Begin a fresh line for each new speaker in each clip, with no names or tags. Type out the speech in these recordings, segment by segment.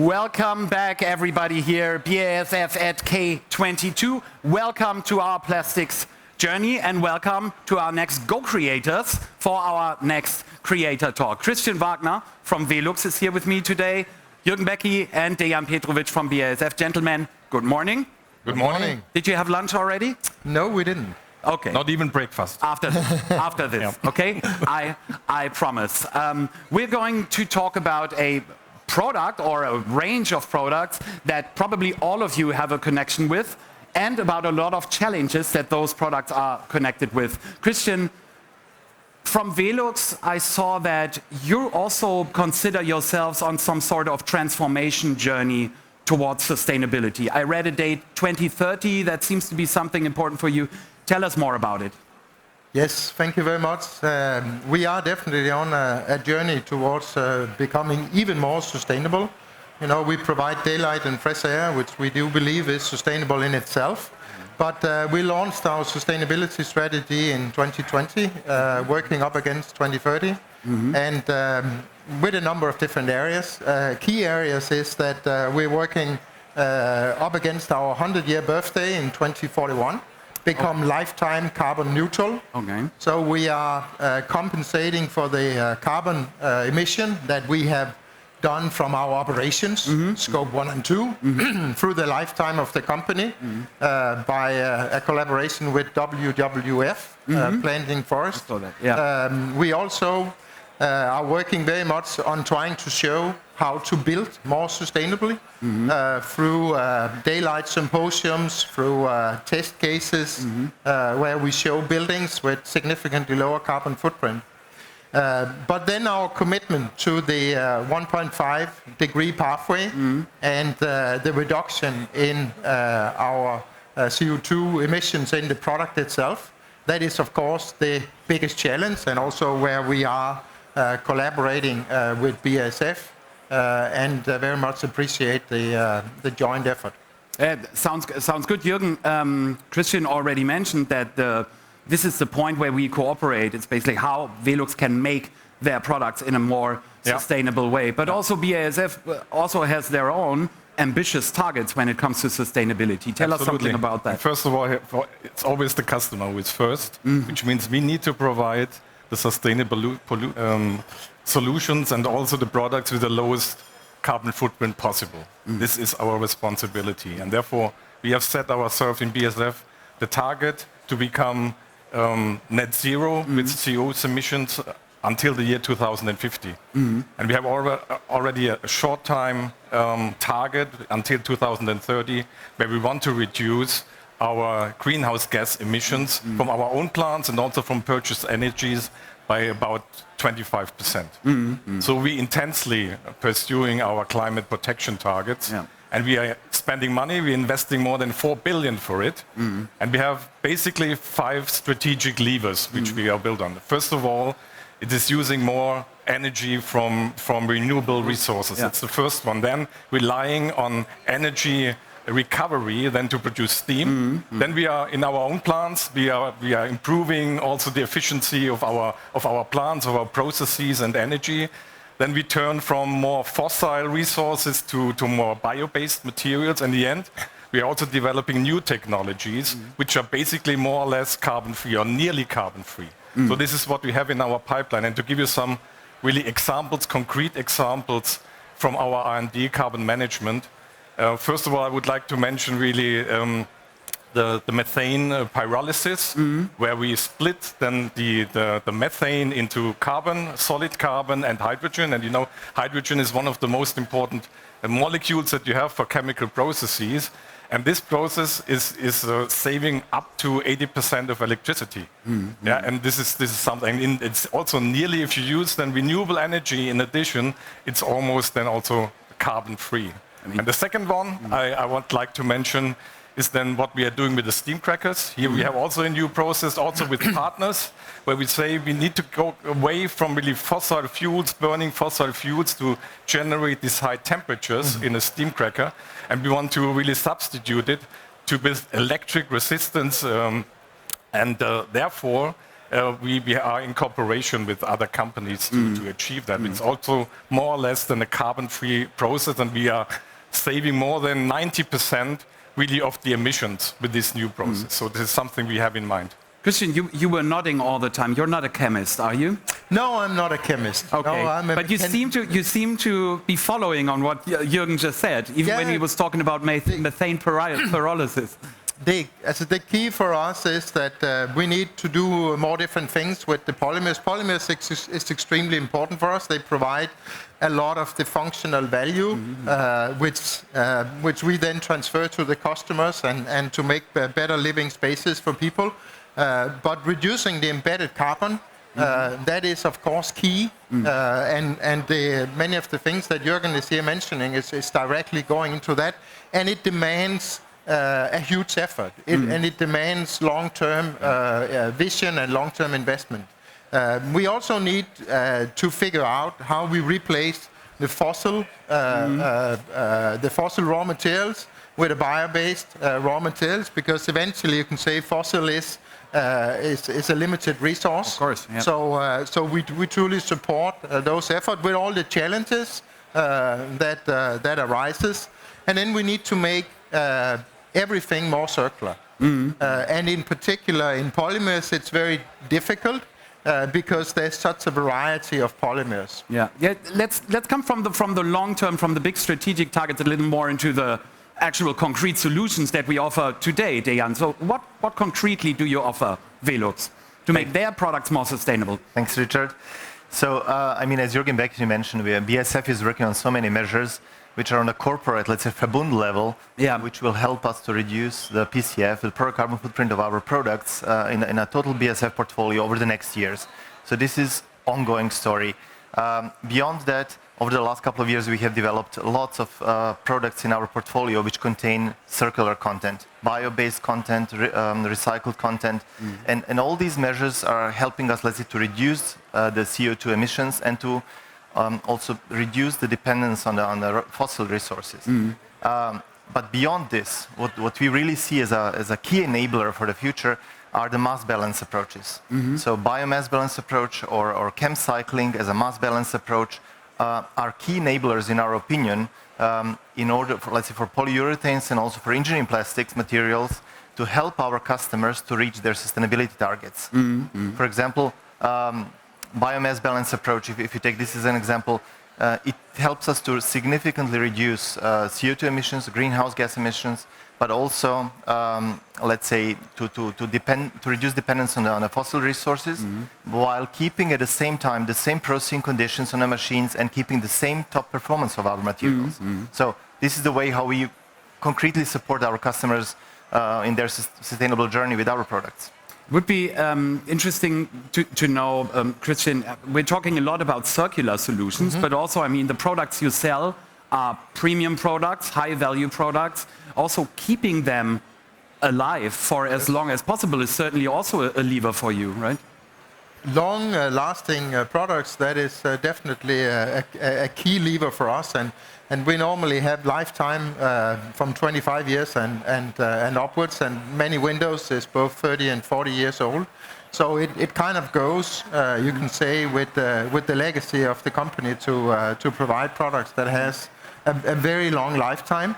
Welcome back, everybody here, BASF at K22. Welcome to our plastics journey and welcome to our next Go-Creators for our next Creator Talk. Christian Wagner from VELUX is here with me today. Jürgen, Becky and Dejan Petrovic from BASF. Gentlemen, good morning.
Good morning.
Did you have lunch already?
No, we didn't.
Okay.
Not even breakfast.
After this, yeah. Okay? I promise. We're going to talk about a product or a range of products that probably all of you have a connection with, and about a lot of challenges that those products are connected with. Christian, from VELUX, I saw that you also consider yourselves on some sort of transformation journey towards sustainability. I read a date 2030, that seems to be something important for you. Tell us more about it.
Yes, thank you very much. We are definitely on a journey towards becoming even more sustainable. You know, we provide daylight and fresh air, which we do believe is sustainable in itself. But we launched our sustainability strategy in 2020, working up against 2030, and with a number of different areas. Key areas is that we're working up against our 100-year birthday in 2041. Become lifetime carbon neutral. Okay. So we are compensating for the carbon emission that we have done from our operations, scope 1 and 2, through the lifetime of the company by a collaboration with WWF, Planting Forest. We also are working very much on trying to show how to build more sustainably through daylight symposiums, through test cases where we show buildings with significantly lower carbon footprint. But then our commitment to the 1.5 degree pathway and the reduction in our CO2 emissions in the product itself, that is of course the biggest challenge, and also where we are collaborating with BASF and very much appreciate the joint effort.
Sounds good, Jürgen. Christian already mentioned that this is the point where we cooperate. It's basically how VELUX can make their products in a more sustainable way. But also BASF also has their own ambitious targets when it comes to sustainability. Tell us something about that.
First of all, it's always the customer who is first, which means we need to provide the sustainable solutions and also the products with the lowest carbon footprint possible. This is our responsibility, and therefore we have set ourselves in BASF the target to become net zero with CO2 emissions until the year 2050. And we have already a short time target until 2030 where we want to reduce our greenhouse gas emissions from our own plants and also from purchased energies by about 25%. So we intensely pursuing our climate protection targets, and we are spending money. We're investing more than 4 billion for it, and we have basically 5 strategic levers which we are built on. First of all, it is using more energy from renewable resources. That's the first one. Then relying on energy recovery than to produce steam. Then we are in our own plants. We are improving also the efficiency of our plants, of our processes and energy. Then we turn from more fossil resources to more bio-based materials. In the end, we are also developing new technologies which are basically more or less carbon-free or nearly carbon-free. So this is what we have in our pipeline. And to give you some really examples, concrete examples from our R&D carbon management. First of all, I would like to mention really the methane pyrolysis, where we split then the methane into carbon, solid carbon and hydrogen. And you know, hydrogen is one of the most important molecules that you have for chemical processes. And this process is saving up to 80% of electricity. And this is something, it's also nearly, if you use then renewable energy in addition, it's almost then also carbon-free. And the second one I would like to mention is then what we are doing with the steam crackers. Here we have also a new process, also with partners, where we say we need to go away from really fossil fuels, burning fossil fuels to generate these high temperatures in a steam cracker. And we want to really substitute it with electric resistance. Therefore, we are in cooperation with other companies to achieve that. It's also more or less than a carbon-free process, and we are saving more than 90% really of the emissions with this new process. So this is something we have in mind.
Christian, you were nodding all the time. You're not a chemist, are you?
No, I'm not a chemist.
Okay,
no,
but you seem to be following on what Jürgen just said, even when he was talking about methane pyrolysis.
The key for us is that we need to do more different things with the polymers. Polymers is extremely important for us. They provide a lot of the functional value, which we then transfer to the customers and to make better living spaces for people. But reducing the embedded carbon, that is of course key, and many of the things that Jürgen is here mentioning is directly going into that, and it demands a huge effort, and it demands long-term vision and long-term investment. We also need to figure out how we replace the fossil raw materials with the bio-based raw materials, because eventually you can say fossil is a limited resource.
Of course, yeah.
So we truly support those efforts with all the challenges that arises, and then we need to make everything more circular. And in particular in polymers, it's very difficult because there's such a variety of polymers.
Yeah. Let's come from the long term, from the big strategic targets, a little more into the actual concrete solutions that we offer today, Dejan. So what concretely do you offer VELUX to make their products more sustainable?
Thanks, Richard. So, I mean, as Jürgen and Becky mentioned, BASF is working on so many measures which are on a corporate, let's say, Verbund level, which will help us to reduce the PCF, the product carbon footprint of our products in a total BASF portfolio over the next years. So this is ongoing story. Beyond that, over the last couple of years, we have developed lots of products in our portfolio which contain circular content, bio-based content, recycled content, and all these measures are helping us, let's say, to reduce the CO2 emissions and to also reduce the dependence on the fossil resources. But beyond this, what we really see as a key enabler for the future are the mass balance approaches. So biomass balance approach or chem cycling as a mass balance approach are key enablers, in our opinion, in order for, let's say, for polyurethanes and also for engineering plastics materials to help our customers to reach their sustainability targets. For example, biomass balance approach, if you take this as an example, it helps us to significantly reduce CO2 emissions, greenhouse gas emissions, but also, let's say, to reduce dependence on the fossil resources, while keeping at the same time the same processing conditions on the machines and keeping the same top performance of our materials. So this is the way how we concretely support our customers in their sustainable journey with our products.
Would be interesting to know, Christian, we're talking a lot about circular solutions, but also, I mean, the products you sell are premium products, high-value products. Also, keeping them alive for as long as possible is certainly also a lever for you, right?
Long-lasting products, that is definitely a key lever for us, and we normally have lifetime from 25 years and upwards, and many windows is both 30 and 40 years old. So it kind of goes, you can say, with the legacy of the company to provide products that has a very long lifetime.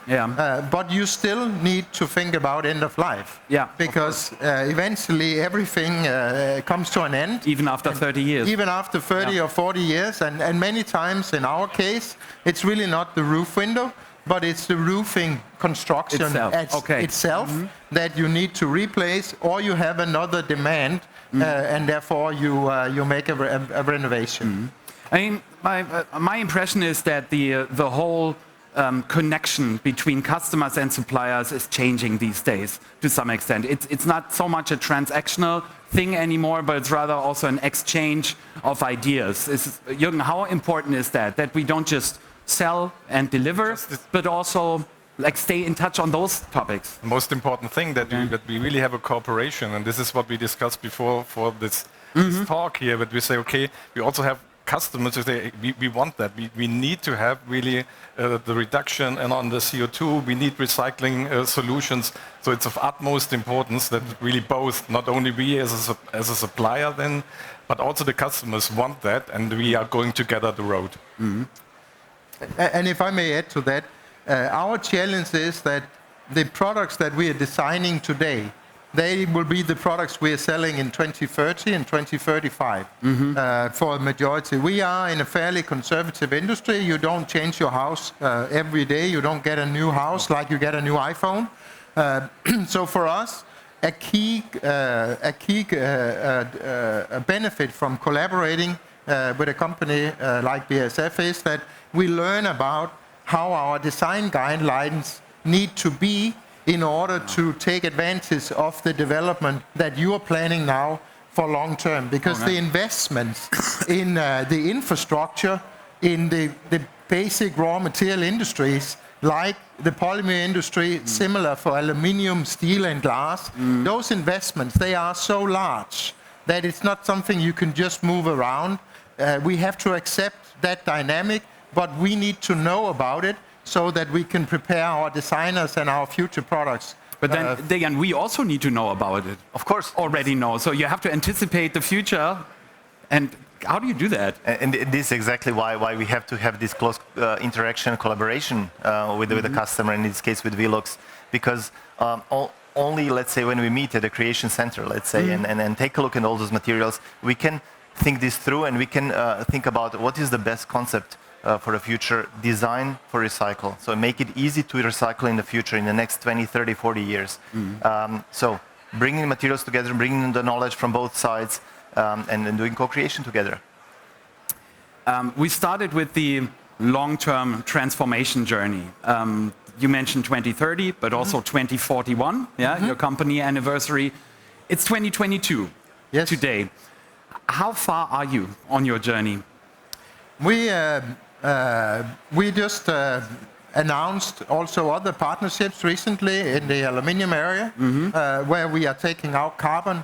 But you still need to think about end of life. Because eventually everything comes to an end.
Even after 30 years.
Even after 30 or 40 years. And many times in our case, it's really not the roof window, but it's the roofing construction itself that you need to replace, or you have another demand, and therefore you make a renovation.
I mean, my impression is that the whole connection between customers and suppliers is changing these days to some extent. It's not so much a transactional thing anymore, but it's rather also an exchange of ideas. Jürgen, how important is that we don't just sell and deliver, but also like stay in touch on those topics?
The most important thing that we really have a cooperation, and this is what we discussed before for this talk here, but we say, okay, we also have customers, we want that. We need to have really the reduction and on the CO2, we need recycling solutions. So it's of utmost importance that really both, not only we as a supplier then, but also the customers want that, and we are going together the road.
And if I may add to that, our challenge is that the products that we are designing today, they will be the products we are selling in 2030 and 2035 for a majority. We are in a fairly conservative industry. You don't change your house every day. You don't get a new house like you get a new iPhone. So for us, a key benefit from collaborating with a company like BASF is that we learn about how our design guidelines need to be in order to take advantage of the development that you are planning now for long term. Because the investments in the infrastructure, in the basic raw material industries, like the polymer industry, similar for aluminium, steel and glass, those investments, they are so large that it's not something you can just move around. We have to accept that dynamic, but we need to know about it so that we can prepare our designers and our future products.
But then, Dejan, we also need to know about it.
Of course.
Already know. So you have to anticipate the future. And how do you do that?
And this is exactly why we have to have this close interaction, collaboration with the customer, in this case with VELUX. Because only, let's say, when we meet at the creation center, let's say, and take a look at all those materials, we can think this through, and we can think about what is the best concept for the future design for recycle. So make it easy to recycle in the future, in the next 20, 30, 40 years. So bringing materials together, bringing the knowledge from both sides, and doing co-creation together.
We started with the long-term transformation journey. You mentioned 2030, but also 2041, your company anniversary. It's 2022 today. How far are you on your journey?
We just announced also other partnerships recently in the aluminium area, where we are taking out carbon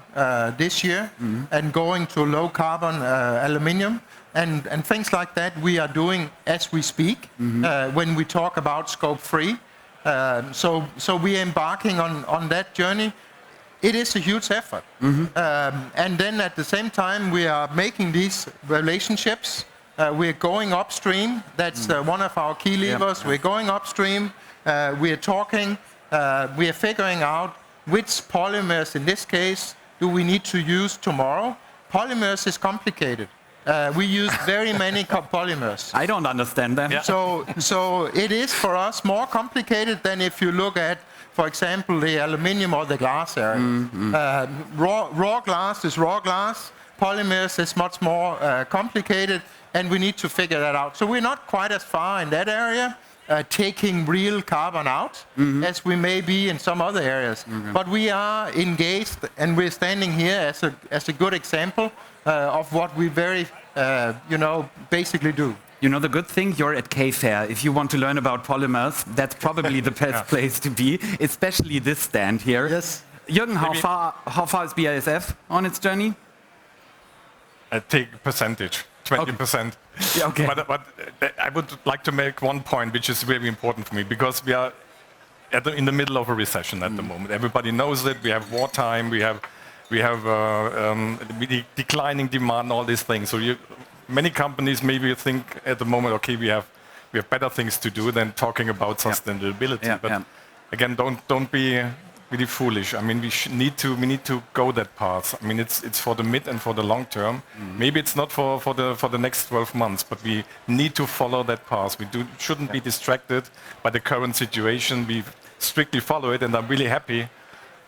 this year and going to low carbon aluminium and things like that we are doing as we speak when we talk about scope 3. So we are embarking on that journey. It is a huge effort. And then at the same time we are making these relationships. We're going upstream. That's one of our key levers. We're going upstream. We are talking. We are figuring out which polymers, in this case, do we need to use tomorrow. Polymers is complicated. We use very many polymers.
I don't understand them. Yeah.
So it is for us more complicated than if you look at, for example, the aluminium or the glass area. Raw glass is raw glass. Polymers is much more complicated. And we need to figure that out. So we're not quite as far in that area, taking real carbon out, as we may be in some other areas. But we are engaged, and we're standing here as a good example of what we very, basically do.
You know, the good thing, you're at K-Fair. If you want to learn about polymers, that's probably the best place to be, especially this stand here.
Yes.
Jürgen, how far is BASF on its journey?
Take percentage. 20%.
Yeah, okay.
But I would like to make one point which is very important for me, because we are in the middle of a recession at the moment. Everybody knows it. We have wartime. We have declining demand. All these things. So many companies maybe think at the moment, okay, we have better things to do than talking about sustainability. But again, don't be really foolish. I mean, we need to go that path. I mean, it's for the mid and for the long term. Maybe it's not for the next 12 months, but we need to follow that path. We shouldn't be distracted by the current situation. We strictly follow it, and I'm really happy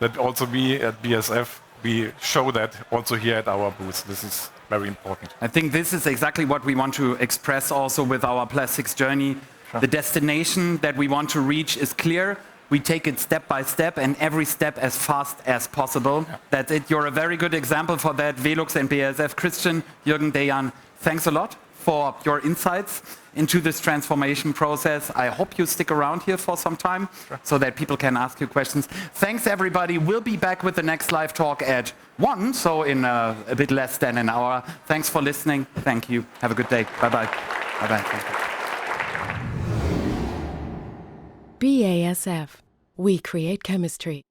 that also we at BASF, we show that also here at our booth. This is very important.
I think this is exactly what we want to express also with our plastics journey. The destination that we want to reach is clear. We take it step by step, and every step as fast as possible. That's it. You're a very good example for that. VELUX and BASF. Christian, Jürgen, Dejan, thanks a lot for your insights into this transformation process. I hope you stick around here for some time so that people can ask you questions. Thanks, everybody. We'll be back with the next live talk at 1, so in a bit less than an hour. Thanks for listening. Thank you. Have a good day. Bye-bye. Bye-bye. Thank you.
BASF. We create chemistry.